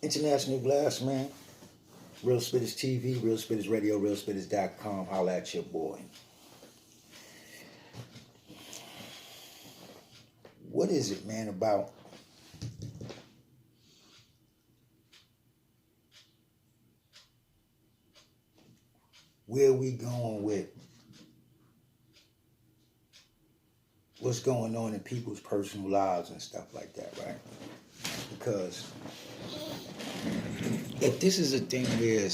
International Glass Man, Real Spitters TV, Real Spitters Radio, RealSpitters.com. Holla at your boy. What is it, man, about where we going with what's going on in people's personal lives and stuff like that, right? Because if this is a thing where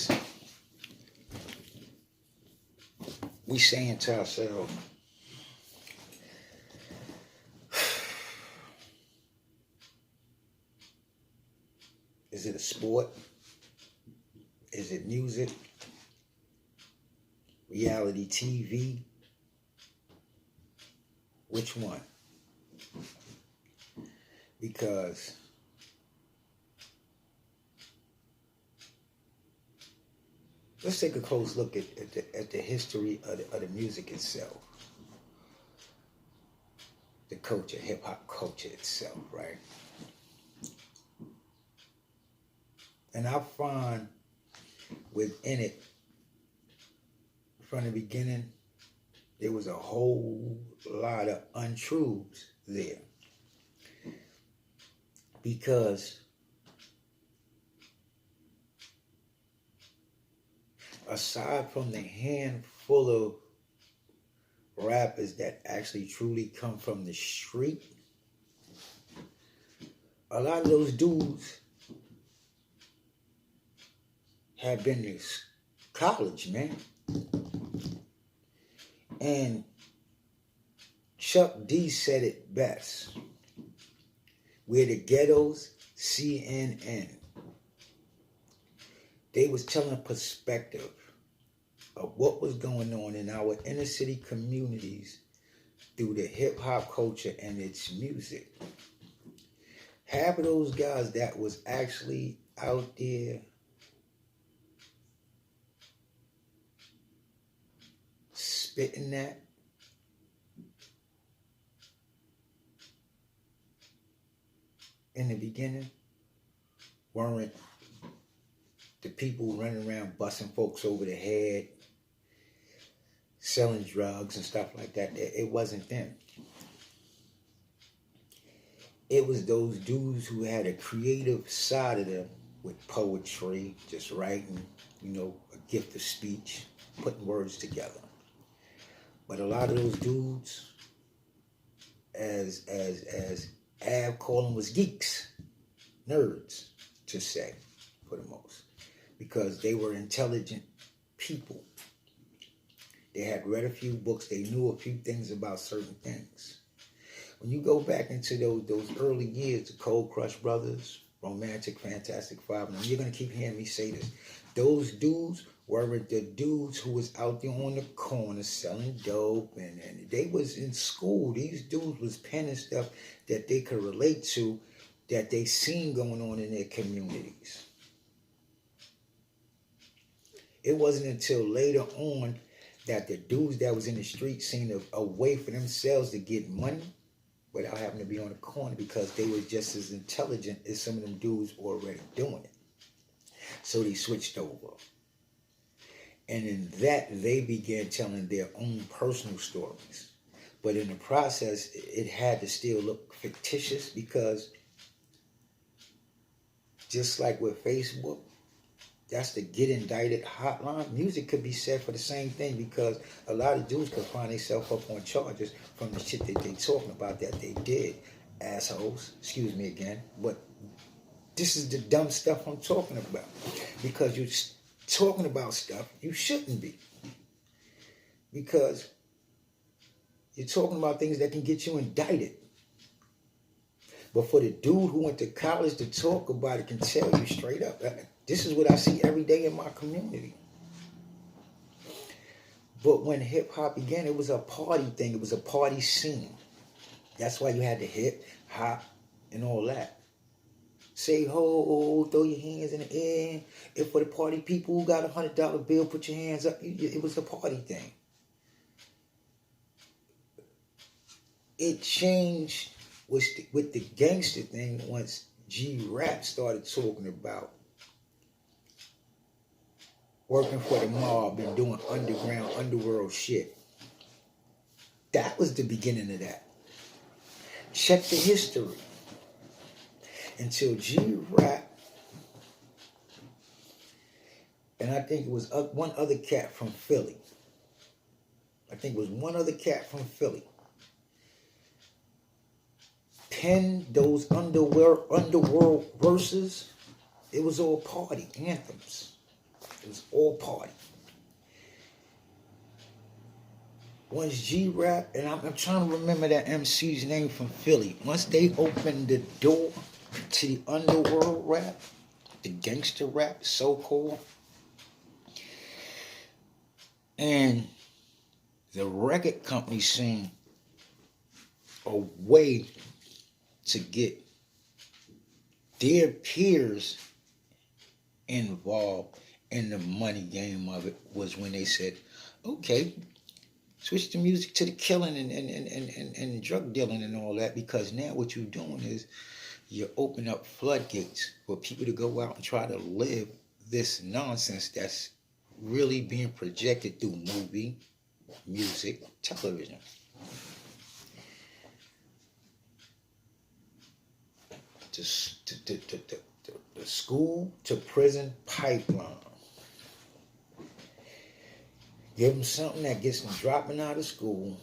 we saying to ourselves, is it a sport? Is it music? Reality TV? Which one? Because let's take a close look at the history of the music itself. The culture, hip-hop culture itself, right? And I find within it, from the beginning, there was a whole lot of untruths there. Because aside from the handful of rappers that actually truly come from the street, a lot of those dudes have been to college, man. And Chuck D said it best. We're the ghettos, CNN. They was telling a perspective of what was going on in our inner city communities through the hip-hop culture and its music. Half of those guys that was actually out there spitting that, in the beginning, weren't the people running around busting folks over the head, selling drugs and stuff like that. It wasn't them. It was those dudes who had a creative side of them with poetry, just writing, a gift of speech, putting words together. But a lot of those dudes, as Av called them, was geeks, nerds, to say, for the most. Because they were intelligent people. They had read a few books. They knew a few things about certain things. When you go back into those early years, the Cold Crush Brothers, Romantic, Fantastic Five, and you're going to keep hearing me say this, those dudes weren't the dudes who was out there on the corner selling dope, and they was in school. These dudes was penning stuff that they could relate to, that they seen going on in their communities. It wasn't until later on that the dudes that was in the street seen a way for themselves to get money without having to be on the corner, because they were just as intelligent as some of them dudes already doing it. So they switched over. And in that, they began telling their own personal stories. But in the process, it had to still look fictitious, because just like with Facebook, that's the get indicted hotline. Music could be said for the same thing, because a lot of dudes could find themselves up on charges from the shit that they talking about that they did. Assholes, excuse me again. But this is the dumb stuff I'm talking about. Because you're talking about stuff you shouldn't be. Because you're talking about things that can get you indicted. But for the dude who went to college to talk about it, can tell you straight up, this is what I see every day in my community. But when hip-hop began, it was a party thing. It was a party scene. That's why you had the hip, hop, and all that. Say ho, throw your hands in the air. If for the party people who got $100 bill, put your hands up. It was a party thing. It changed with the gangster thing once G-Rap started talking about working for the mob and doing underground, underworld shit. That was the beginning of that. Check the history. Until G-Rap, and I think it was one other cat from Philly. I think it was one other cat from Philly. Penned those underworld verses. It was all party anthems. It was all party. Once G-Rap, and I'm trying to remember that MC's name from Philly. Once they opened the door to the underworld rap, the gangster rap, so-called, and the record company seen a way to get their peers involved in the money game of it was when they said, okay, switch the music to the killing and drug dealing and all that, because now what you're doing is you open up floodgates for people to go out and try to live this nonsense that's really being projected through movie, music, television. The school to prison pipeline. Give them something that gets them dropping out of school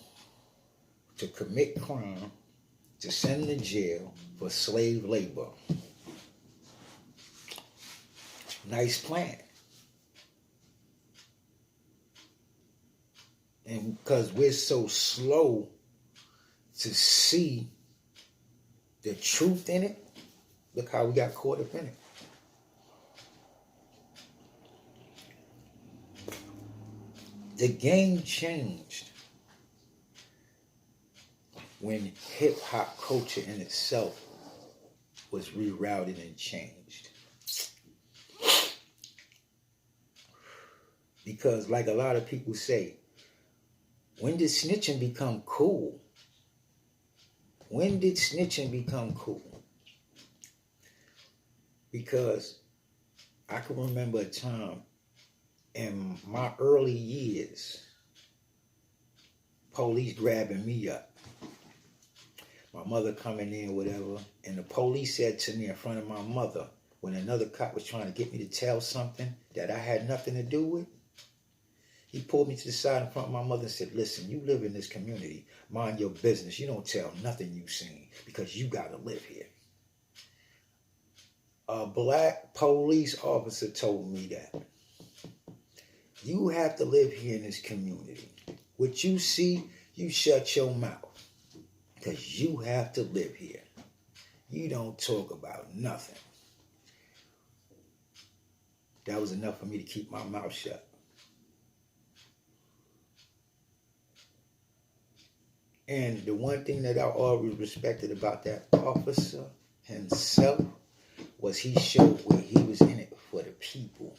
to commit crime, to send them to jail for slave labor. Nice plan. And because we're so slow to see the truth in it, look how we got caught up in it. The game changed when hip-hop culture in itself was rerouted and changed. Because like a lot of people say, when did snitching become cool? When did snitching become cool? Because I can remember a time in my early years, police grabbing me up. My mother coming in, whatever, and the police said to me in front of my mother, when another cop was trying to get me to tell something that I had nothing to do with, he pulled me to the side in front of my mother and said, listen, you live in this community, mind your business. You don't tell nothing you've seen because you got to live here. A black police officer told me that. You have to live here in this community. What you see, you shut your mouth. Because you have to live here. You don't talk about nothing. That was enough for me to keep my mouth shut. And the one thing that I always respected about that officer himself was he showed where he was in it for the people.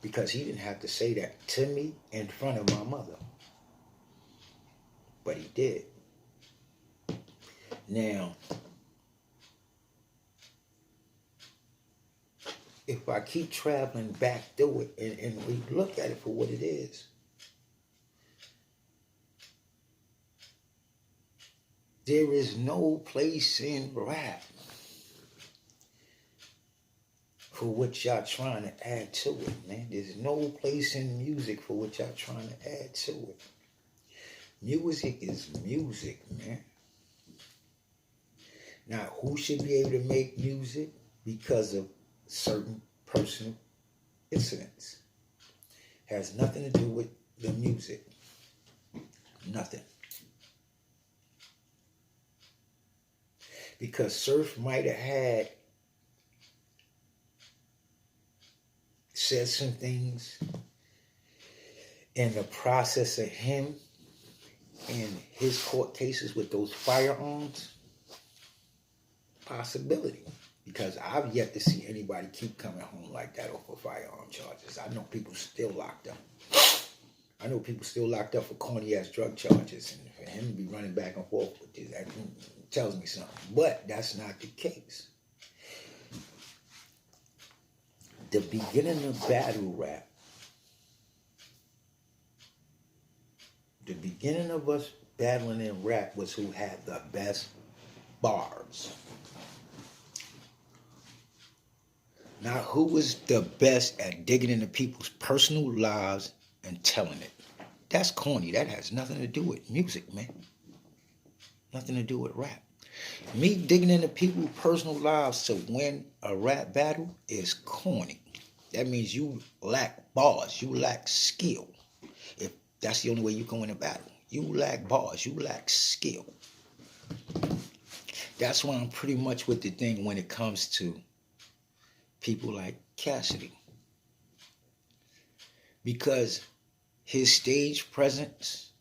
Because he didn't have to say that to me in front of my mother. But he did. Now, if I keep traveling back through it and we look at it for what it is, there is no place in rap for what y'all trying to add to it, man. There's no place in music for what y'all trying to add to it. Music is music, man. Now, who should be able to make music? Because of certain personal incidents. Has nothing to do with the music. Nothing. Because Surf might have had said some things in the process of him and his court cases with those firearms. Possibility. Because I've yet to see anybody keep coming home like that off of firearm charges. I know people still locked up. I know people still locked up for corny-ass drug charges. And for him to be running back and forth with this, that tells me something. But that's not the case. The beginning of battle rap, the beginning of us battling in rap was who had the best bars. Not who was the best at digging into people's personal lives and telling it. That's corny. That has nothing to do with music, man. Nothing to do with rap. Me digging into people's personal lives to win a rap battle is corny. That means you lack bars. You lack skill. If that's the only way you can win a battle. You lack bars. You lack skill. That's why I'm pretty much with the thing when it comes to people like Cassidy. Because his stage presence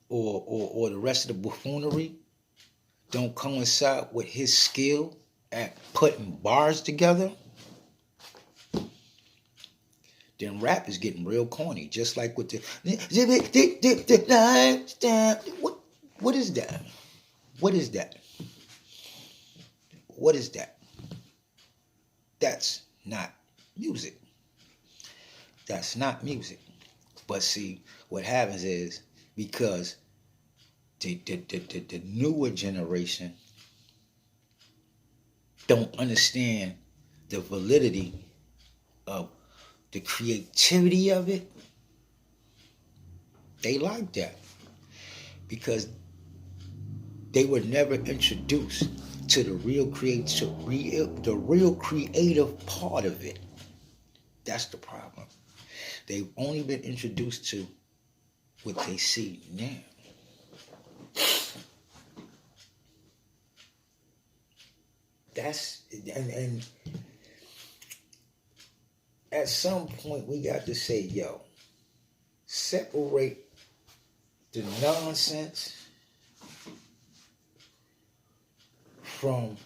or the rest of the buffoonery don't coincide with his skill at putting bars together, then rap is getting real corny. Just like with the what is that? What is that? What is that? That's not music. That's not music. But see, what happens is because the newer generation don't understand the validity of the creativity of it, they like that because they were never introduced to the real creative part of it. That's the problem. They've only been introduced to what they see now. That's and at some point we got to say, yo, separate the nonsense from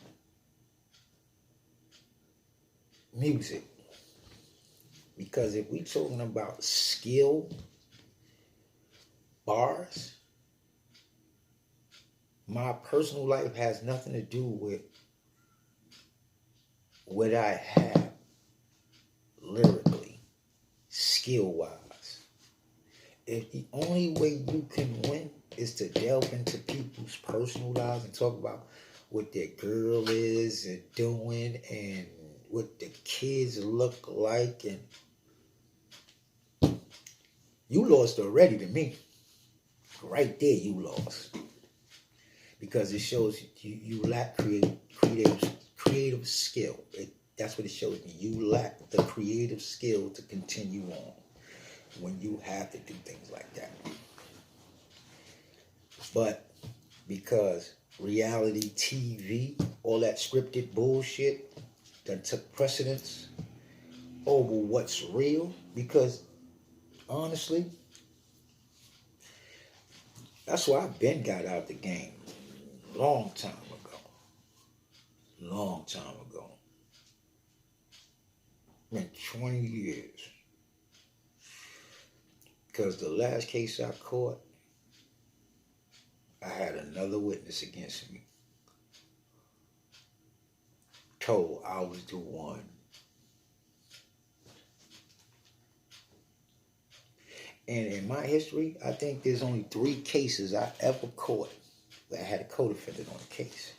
music. Because if we're talking about skill, bars, my personal life has nothing to do with what I have lyrically, skill-wise. If the only way you can win is to delve into people's personal lives and talk about what their girl is and doing and what the kids look like, and you lost already to me. Right there you lost. Because it shows you lack creative skill. That's what it shows me. You lack the creative skill to continue on when you have to do things like that. But because reality TV, all that scripted bullshit that took precedence over what's real, because honestly, that's why I've been got out the game long time ago. Long time ago. Been 20 years. Because the last case I caught, I had another witness against me. Told I was the one. And in my history, I think there's only 3 cases I ever caught that I had a co-defendant on the case.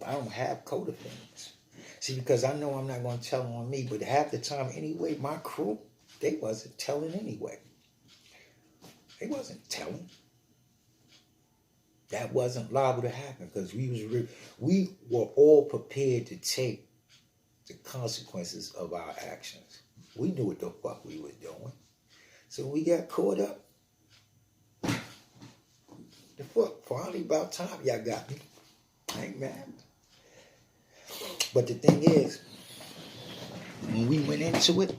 I don't have co-defendants. See, because I know I'm not going to tell on me, but half the time anyway, my crew, they wasn't telling anyway. They wasn't telling. That wasn't liable to happen because we were all prepared to take the consequences of our actions. We knew what the fuck we were doing. So we got caught up. The fuck, finally about time y'all got me. I ain't mad. But the thing is, when we went into it,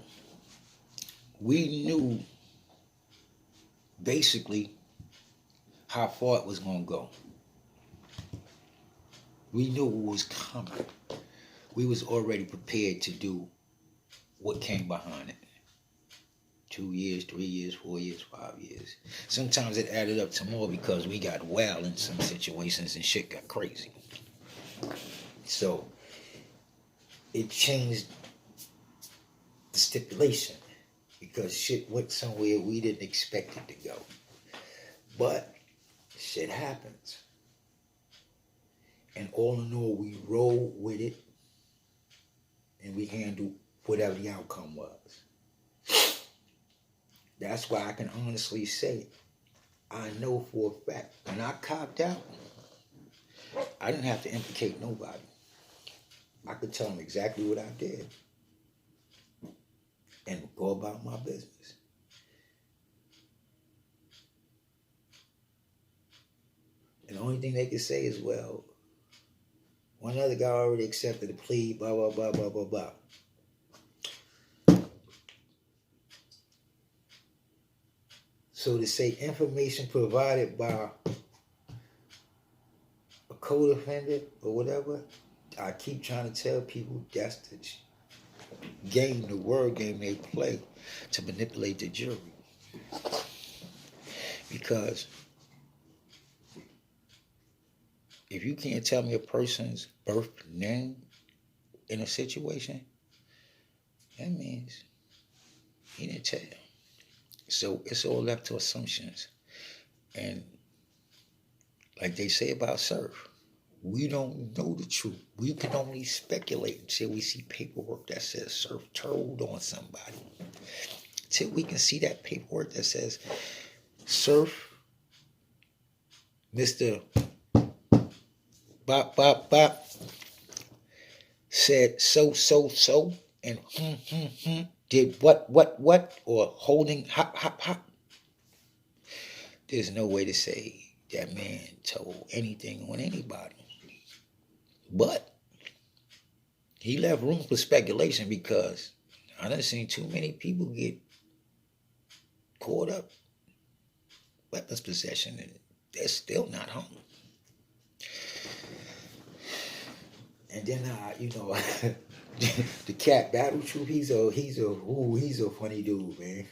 we knew basically how far it was going to go. We knew what was coming. We was already prepared to do what came behind it. 2 years, 3 years, 4 years, 5 years. Sometimes it added up to more because we got wild in some situations and shit got crazy. So it changed the stipulation because shit went somewhere we didn't expect it to go. But shit happens. And all in all, we roll with it and we handle whatever the outcome was. That's why I can honestly say, I know for a fact, when I copped out, I didn't have to implicate nobody. I could tell them exactly what I did and go about my business. And the only thing they could say is, well, one other guy already accepted the plea, blah, blah, blah, blah, blah, blah. So to say information provided by a co-defendant or whatever, I keep trying to tell people that's the game, the word game they play to manipulate the jury. Because if you can't tell me a person's birth name in a situation, that means he didn't tell you. So it's all left to assumptions. And like they say about surf, we don't know the truth. We can only speculate until we see paperwork that says surf told on somebody. Until we can see that paperwork that says surf, Mr. Bop, bop, bop, said so, and did what, or holding hop. There's no way to say that man told anything on anybody. But he left room for speculation because I done seen too many people get caught up weapons possession and they're still not home. And then the cat Battle Troop, he's a funny dude, man.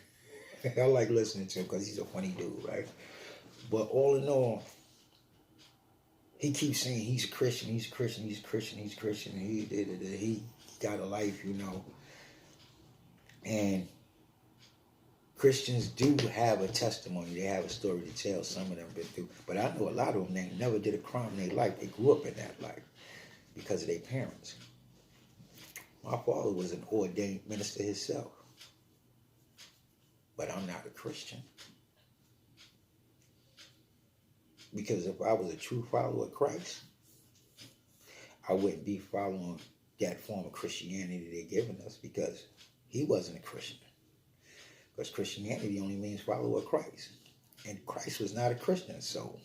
I like listening to him because he's a funny dude, right? But all in all, he keeps saying he's a Christian, and he got a life, And Christians do have a testimony. They have a story to tell. Some of them been through. But I know a lot of them, they never did a crime in their life. They grew up in that life because of their parents. My father was an ordained minister himself. But I'm not a Christian. Because if I was a true follower of Christ, I wouldn't be following that form of Christianity they're giving us because he wasn't a Christian. Because Christianity only means follower of Christ. And Christ was not a Christian, so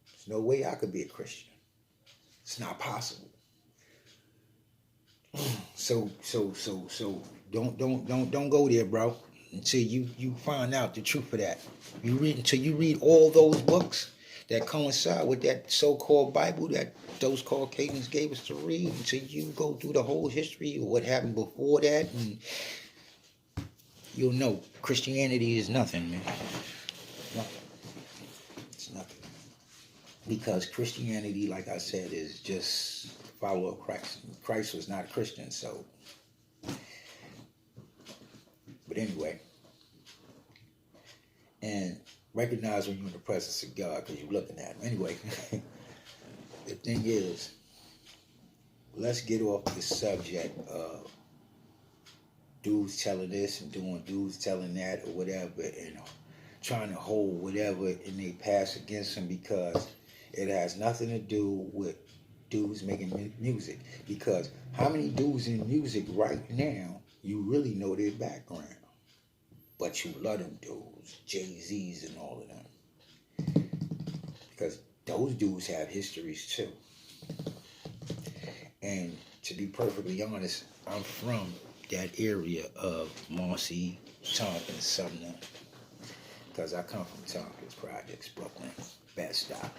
there's no way I could be a Christian. It's not possible. So don't go there, bro, until you find out the truth of that. Until you read all those books that coincide with that so-called Bible that those Caucasians gave us to read, until you go through the whole history of what happened before that, and you'll know Christianity is nothing, man. Nothing. It's nothing. Because Christianity, like I said, is just follower of Christ. Christ was not a Christian, so. But anyway. And recognize when you're in the presence of God because you're looking at him. Anyway, the thing is, let's get off the subject of dudes telling this and doing dudes telling that or whatever, and trying to hold whatever in their past against them because it has nothing to do with dudes making music. Because how many dudes in music right now you really know their background? But you love them dudes, Jay-Z's and all of them. Because those dudes have histories too. And to be perfectly honest, I'm from that area of Marcy, Tompkins, Sumner. Because I come from Tompkins Projects, Brooklyn, Bed-Stuy,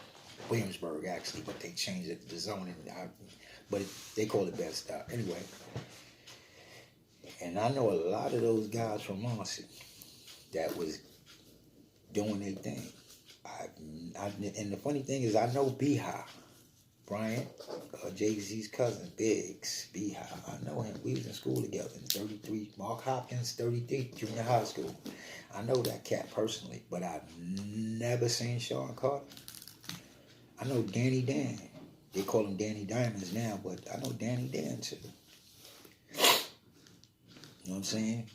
Williamsburg actually, but they changed it to the zoning. But they call it Bed-Stuy. Anyway, and I know a lot of those guys from Marcy that was doing their thing. And the funny thing is, I know Beehive. Bryant, Jay-Z's cousin, Biggs, Beehive. I know him. We was in school together in 33. Mark Hopkins, 33, junior high school. I know that cat personally, but I've never seen Sean Carter. I know Danny Dan. They call him Danny Diamonds now, but I know Danny Dan too. You know what I'm saying?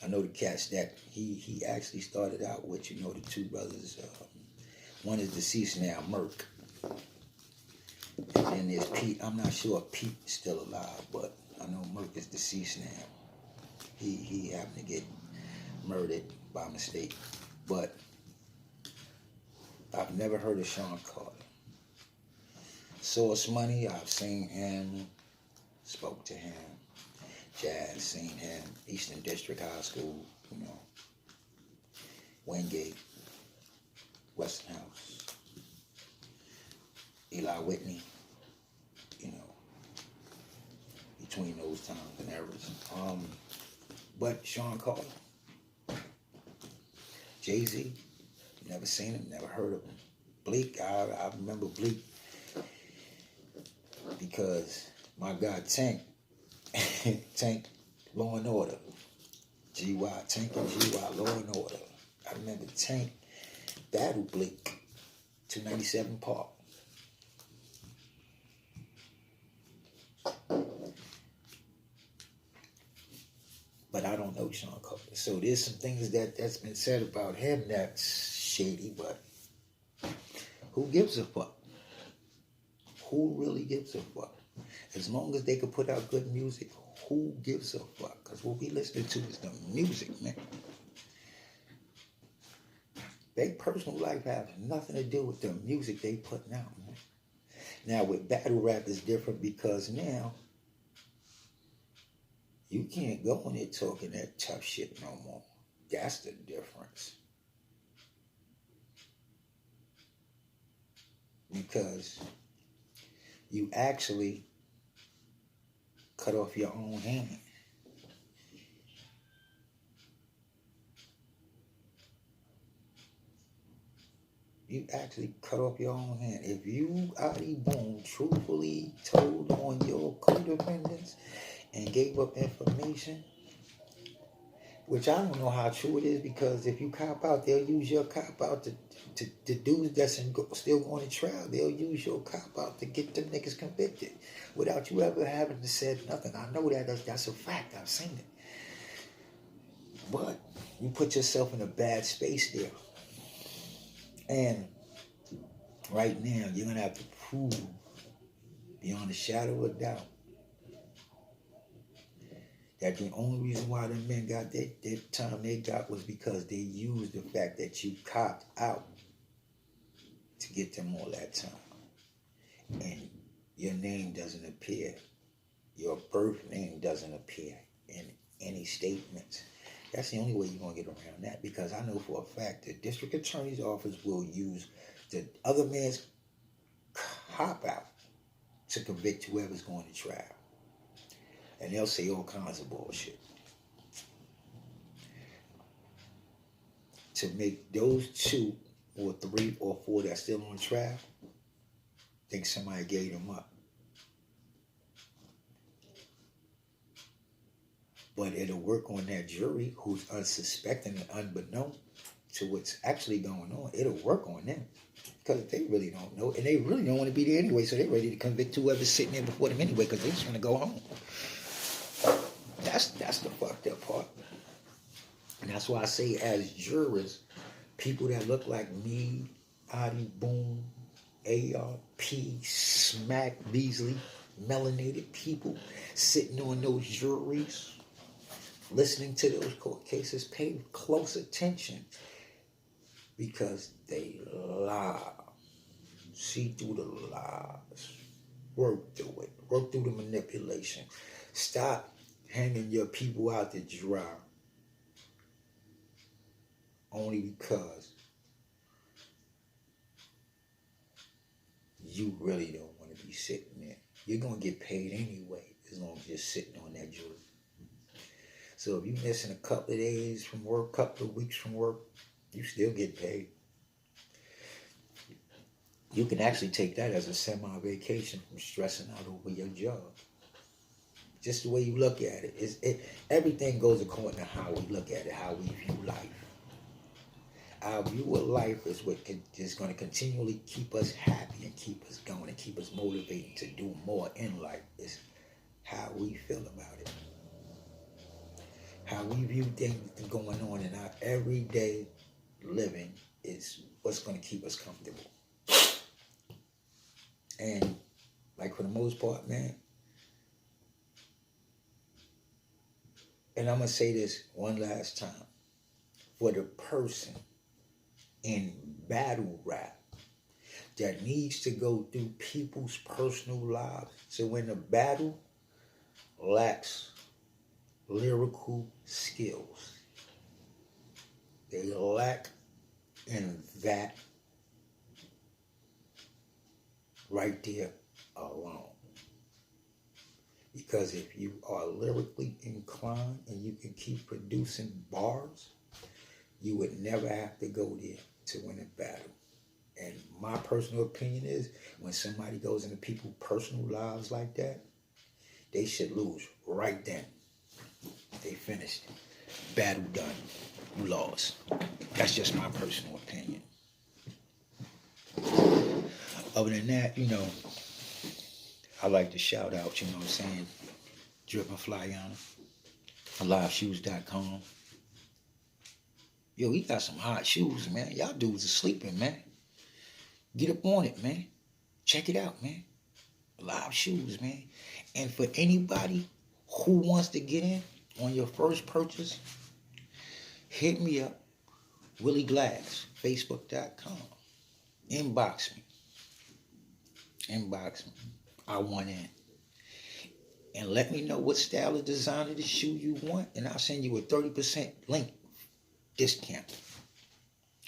I know the cats that he actually started out with, you know, the two brothers. One is deceased now, Merck. And then there's Pete. I'm not sure if Pete is still alive, but I know Merck is deceased now. He happened to get murdered by mistake. But I've never heard of Sean Carter. Source Money, I've seen him, spoke to him. Jazz, seen him. Eastern District High School, you know. Wingate, Westinghouse. Eli Whitney, you know, between those times and eras. But Sean Carter, Jay-Z, never seen him, never heard of him. Bleak, I remember Bleak because my guy Tank, Tank, Law and Order, GY, Tank and GY, Law and Order. I remember Tank battle Bleak, 297 Park. But I don't know Sean Carter. So there's some things that's been said about him that's shady, but who gives a fuck? Who really gives a fuck? As long as they can put out good music, who gives a fuck? Because what we listening to is the music, man. Their personal life has nothing to do with the music they putting out, man. Now with battle rap it's different because now you can't go in there talking that tough shit no more. That's the difference. Because you actually cut off your own hand. You actually cut off your own hand. If you, Adi Boom, truthfully told on your codependence and gave up information, which I don't know how true it is, because if you cop out, they'll use your cop out to dudes that's still going to trial. They'll use your cop out to get them niggas convicted without you ever having to say nothing. I know that's a fact. I've seen it. But you put yourself in a bad space there. And right now, you're going to have to prove beyond a shadow of a doubt that the only reason why the men got that time they got was because they used the fact that you copped out to get them all that time. And your name doesn't appear. Your birth name doesn't appear in any statements. That's the only way you're going to get around that, because I know for a fact the district attorney's office will use the other man's cop out to convict whoever's going to trial. And they'll say all kinds of bullshit to make those 2 or 3 or 4 that's still on trial think somebody gave them up. But it'll work on that jury who's unsuspecting and unbeknown to what's actually going on. It'll work on them because they really don't know, and they really don't want to be there anyway, so they're ready to convict whoever's sitting there before them anyway because they just want to go home. That's the fucked up part. And that's why I say, as jurors, people that look like me, Adi Boom, ARP, Smack Beasley, melanated people sitting on those juries, listening to those court cases, pay close attention because they lie. See through the lies. Work through it. Work through the manipulation. Stop hanging your people out to dry only because you really don't want to be sitting there. You're going to get paid anyway as long as you're sitting on that jury. So if you're missing a couple of days from work, couple of weeks from work, you still get paid. You can actually take that as a semi-vacation from stressing out over your job. Just the way you look at it. Everything goes according to how we look at it, how we view life. Our view of life is what is going to continually keep us happy and keep us going and keep us motivated to do more in life. Is how we feel about it. How we view things going on in our everyday living is what's going to keep us comfortable. And like for the most part, man, and I'm going to say this one last time, for the person in battle rap that needs to go through people's personal lives, so when the battle lacks lyrical skills, they lack in that right there alone. Because if you are lyrically inclined and you can keep producing bars, you would never have to go there to win a battle. And my personal opinion is, when somebody goes into people's personal lives like that, they should lose right then. They finished. Battle done. You lost. That's just my personal opinion. Other than that, I like to shout out, you know what I'm saying, Drip and Flyana, AliveShoes.com. Yo, he got some hot shoes, man. Y'all dudes are sleeping, man. Get up on it, man. Check it out, man. Live shoes, man. And for anybody who wants to get in on your first purchase, hit me up, Willie Glass, Facebook.com. Inbox me. I want in. And let me know what style of design of the shoe you want, and I'll send you a 30% link discount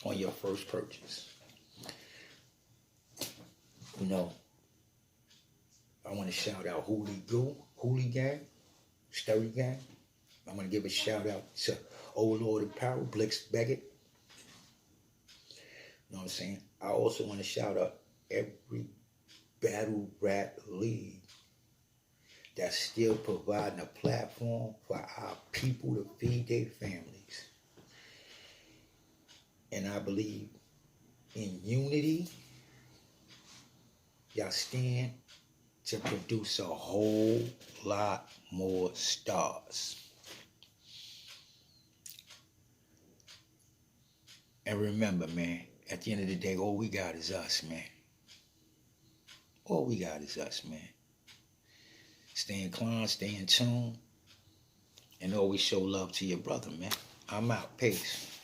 on your first purchase. I want to shout out Hoolie Gang, Sturdy Gang. I'm going to give a shout out to Old Lord of Power, Blix Beckett. You know what I'm saying? I also want to shout out every battle rap league that's still providing a platform for our people to feed their families. And I believe in unity, y'all stand to produce a whole lot more stars. And remember, man, at the end of the day, all we got is us, man. All we got is us, man. Stay inclined, stay in tune, and always show love to your brother, man. I'm out. Peace.